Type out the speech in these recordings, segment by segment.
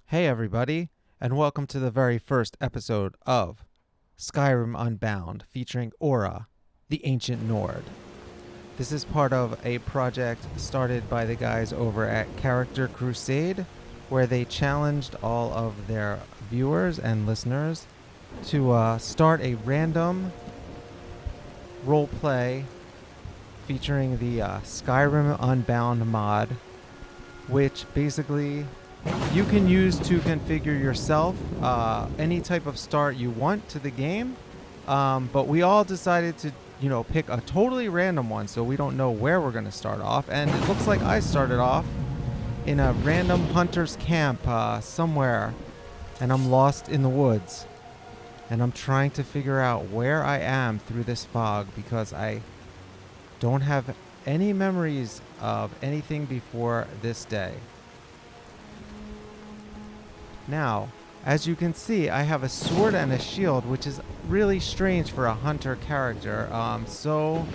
Hey everybody, and welcome to the very first episode of Skyrim Unbound, featuring ORA The Ancient Nord. This is part of a project started by the guys over at Character Crusade, where they challenged all of their viewers and listeners to start a random roleplay featuring the Skyrim Unbound mod, which basically you can use to configure yourself any type of start you want to the game, but we all decided to pick a totally random one, so we don't know where we're going to start off. And it looks like I started off in a random hunter's camp somewhere, and I'm lost in the woods, and I'm trying to figure out where I am through this fog because I don't have any memories of anything before this day. Now, as you can see, I have a sword and a shield, which is really strange for a hunter character. So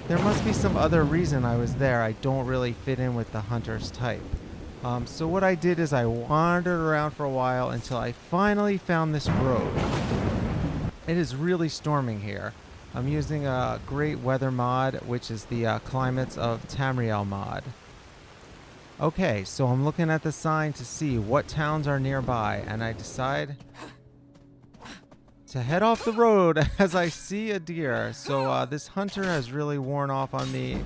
there must be some other reason I was there. I don't really fit in with the hunter's type. So what I did is I wandered around for a while until I finally found this road. It is really storming here. I'm using a Great Weather mod, which is the Climates of Tamriel mod. Okay, so I'm looking at the sign to see what towns are nearby, and I decide to head off the road as I see a deer. So this hunter has really worn off on me.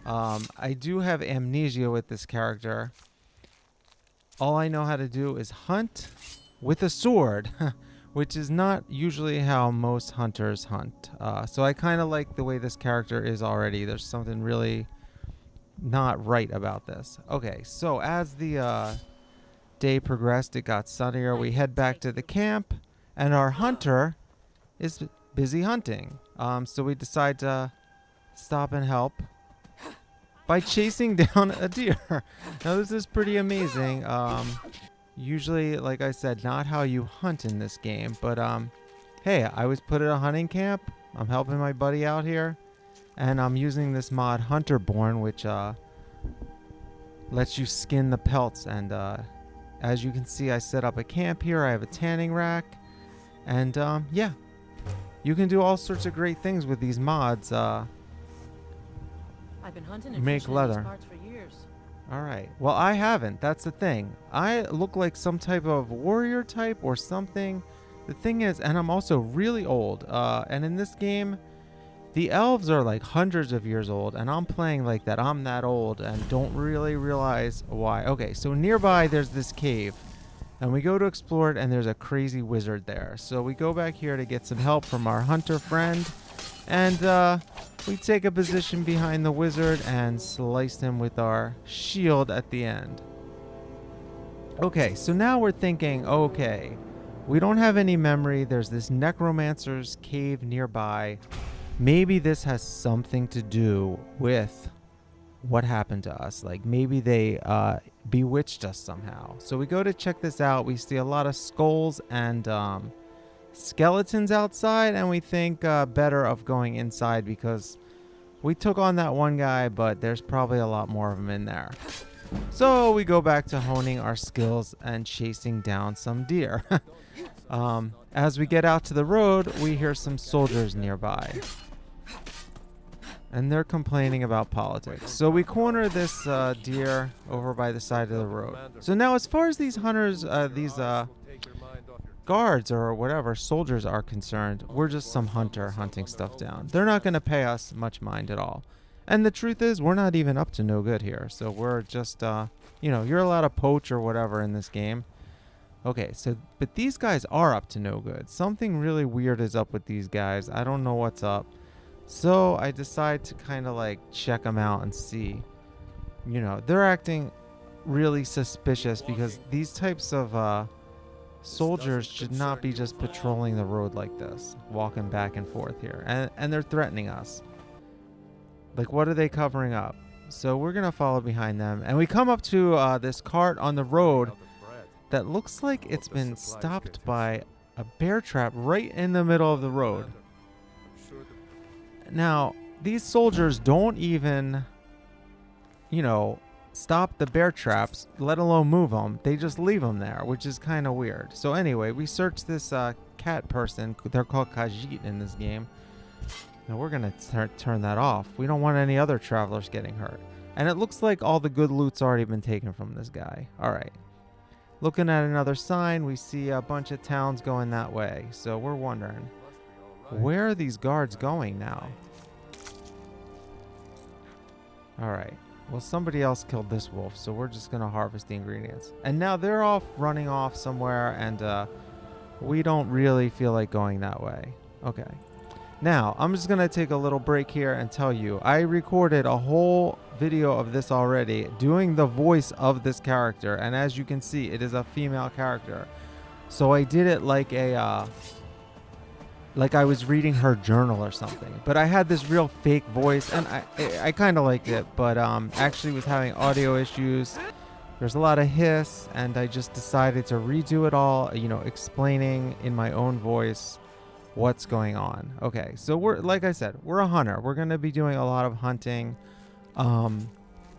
I do have amnesia with this character. All I know how to do is hunt with a sword, which is not usually how most hunters hunt. So I kind of like the way this character is already. There's something really not right about this. Okay, so as the day progressed, it got sunnier. We head back to the camp, and our hunter is busy hunting. So we decide to stop and help by chasing down a deer. Now this is pretty amazing. Usually, like I said, not how you hunt in this game, but hey, I was put at a hunting camp. I'm helping my buddy out here. And I'm using this mod Hunterborn, which lets you skin the pelts. And as you can see, I set up a camp here. I have a tanning rack. And yeah, you can do all sorts of great things with these mods. I've been hunting and make fishing leather. in these parts for years. All right. Well, I haven't. That's the thing. I look like some type of warrior type or something. The thing is, and I'm also really old. And in this game, the elves are like hundreds of years old, and I'm playing like that. I'm that old and don't really realize why. Okay, so nearby there's this cave, and we go to explore it, and there's a crazy wizard there. So we go back here to get some help from our hunter friend, and we take a position behind the wizard and slice him with our shield at the end. Okay, so now we're thinking, okay, we don't have any memory. There's this necromancer's cave nearby. Maybe this has something to do with what happened to us. Like maybe they bewitched us somehow. So we go to check this out. We see a lot of skulls and skeletons outside, and we think better of going inside because we took on that one guy, but there's probably a lot more of them in there. So we go back to honing our skills and chasing down some deer. As we get out to the road, we hear some soldiers nearby, and they're complaining about politics. So we corner this deer over by the side of the road. So now as far as these hunters, these guards or whatever, soldiers are concerned, we're just some hunter hunting stuff down. They're not going to pay us much mind at all. And the truth is, we're not even up to no good here. So we're just, you're allowed to poach or whatever in this game. Okay, so, but these guys are up to no good. Something really weird is up with these guys. I don't know what's up. So I decide to kind of like check them out and see. They're acting really suspicious because these types of soldiers should not be just patrolling the road like this, walking back and forth here. And they're threatening us. Like, what are they covering up? So we're going to follow behind them. And we come up to this cart on the road that looks like it's been stopped by a bear trap right in the middle of the road. Now, these soldiers don't even, stop the bear traps, let alone move them. They just leave them there, which is kind of weird. So anyway, we searched this cat person. They're called Khajiit in this game. Now we're going to turn that off. We don't want any other travelers getting hurt. And it looks like all the good loot's already been taken from this guy. All right. Looking at another sign, we see a bunch of towns going that way. So we're wondering, where are these guards going now? All right. Well, somebody else killed this wolf, so we're just going to harvest the ingredients. And now they're off running off somewhere, and we don't really feel like going that way. Okay. Now, I'm just going to take a little break here and tell you, I recorded a whole video of this already, doing the voice of this character, and as you can see, it is a female character. So I did it like a... like I was reading her journal or something. But I had this real fake voice, and I kind of liked it, but actually was having audio issues. There's a lot of hiss, and I just decided to redo it all, you know, explaining in my own voice what's going on. Okay, so we're, like I said, we're a hunter. We're going to be doing a lot of hunting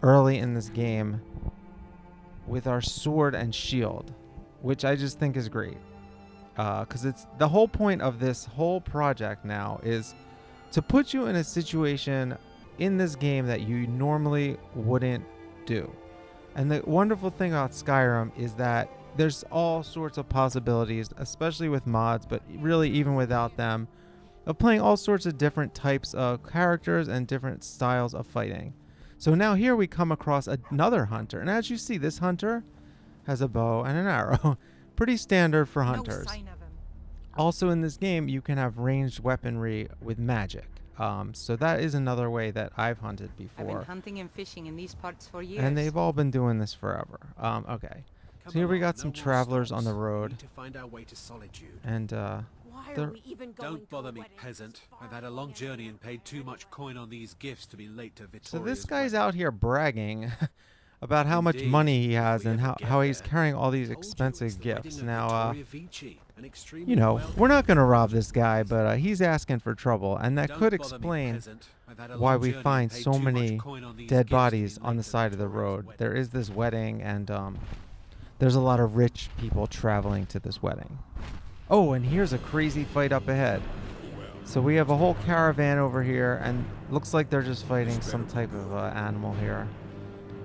early in this game with our sword and shield, which I just think is great. Because it's the whole point of this whole project now is to put you in a situation in this game that you normally wouldn't do. And the wonderful thing about Skyrim is that there's all sorts of possibilities, especially with mods, but really even without them, of playing all sorts of different types of characters and different styles of fighting. So now here we come across another hunter. And as you see, this hunter has a bow and an arrow. Pretty standard for hunters. Also in this game, you can have ranged weaponry with magic. So that is another way that I've hunted before. I've been hunting and fishing in these parts for years. And they've all been doing this forever. Okay. So here we got some travelers on the road. To find our way to solitude. And Why are we even going Don't bother to me, weddings peasant. this I've far had a long away? journey and paid too much coin on these gifts to be late to Victoria's so this guy's wedding. out here bragging about how much Indeed. money he If has we and ever how, get how he's there. carrying all these Told you it's expensive the wedding gifts. of Now, Victoria Vici, an extremely you know, wealthy we're not going to lady. rob this guy, but he's asking for trouble. And that Don't could bother me, explain peasant. I've had a why long we journey find and paid so too much many coin on these dead gifts to be bodies on late the to side of the Victoria's road. wedding. There is this wedding, and there's a lot of rich people traveling to this wedding. Oh, and here's a crazy fight up ahead. So we have a whole caravan over here, and looks like they're just fighting some type of animal here.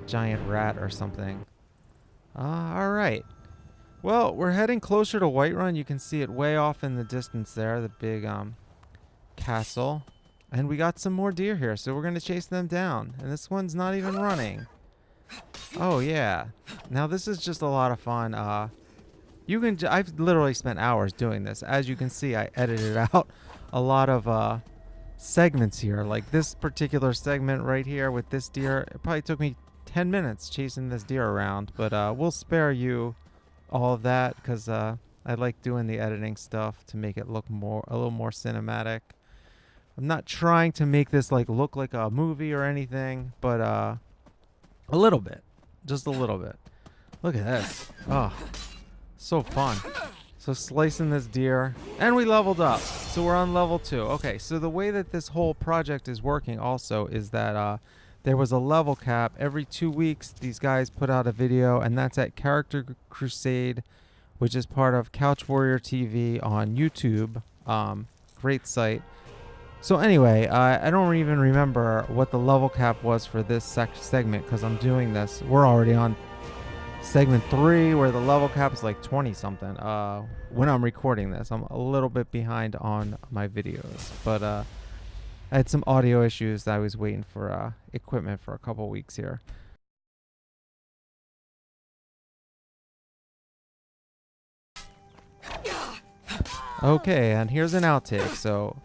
Giant rat or something. Alright. Well, we're heading closer to Whiterun. You can see it way off in the distance there, the big castle. And we got some more deer here, so we're going to chase them down. And this one's not even running. Oh, yeah. Now, this is just a lot of fun. I've literally spent hours doing this. As you can see, I edited out a lot of segments here. Like this particular segment right here with this deer. It probably took me 10 minutes chasing this deer around. But we'll spare you all of that because I like doing the editing stuff to make it look a little more cinematic. I'm not trying to make this look like a movie or anything, but a little bit. Just a little bit. Look at this. Oh, so fun. So slicing this deer. And we leveled up. So we're on level 2. Okay, so the way that this whole project is working also is that there was a level cap. Every 2 weeks, these guys put out a video, and that's at Character Crusade, which is part of Couch Warrior TV on YouTube. Great site. So anyway, I don't even remember what the level cap was for this segment because I'm doing this. We're already on segment 3 where the level cap is like 20 something when I'm recording this. I'm a little bit behind on my videos, but I had some audio issues that I was waiting for equipment for a couple weeks here. Okay, and here's an outtake. So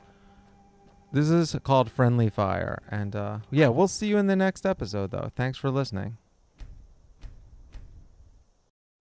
this is called Friendly Fire. And yeah, we'll see you in the next episode, though. Thanks for listening.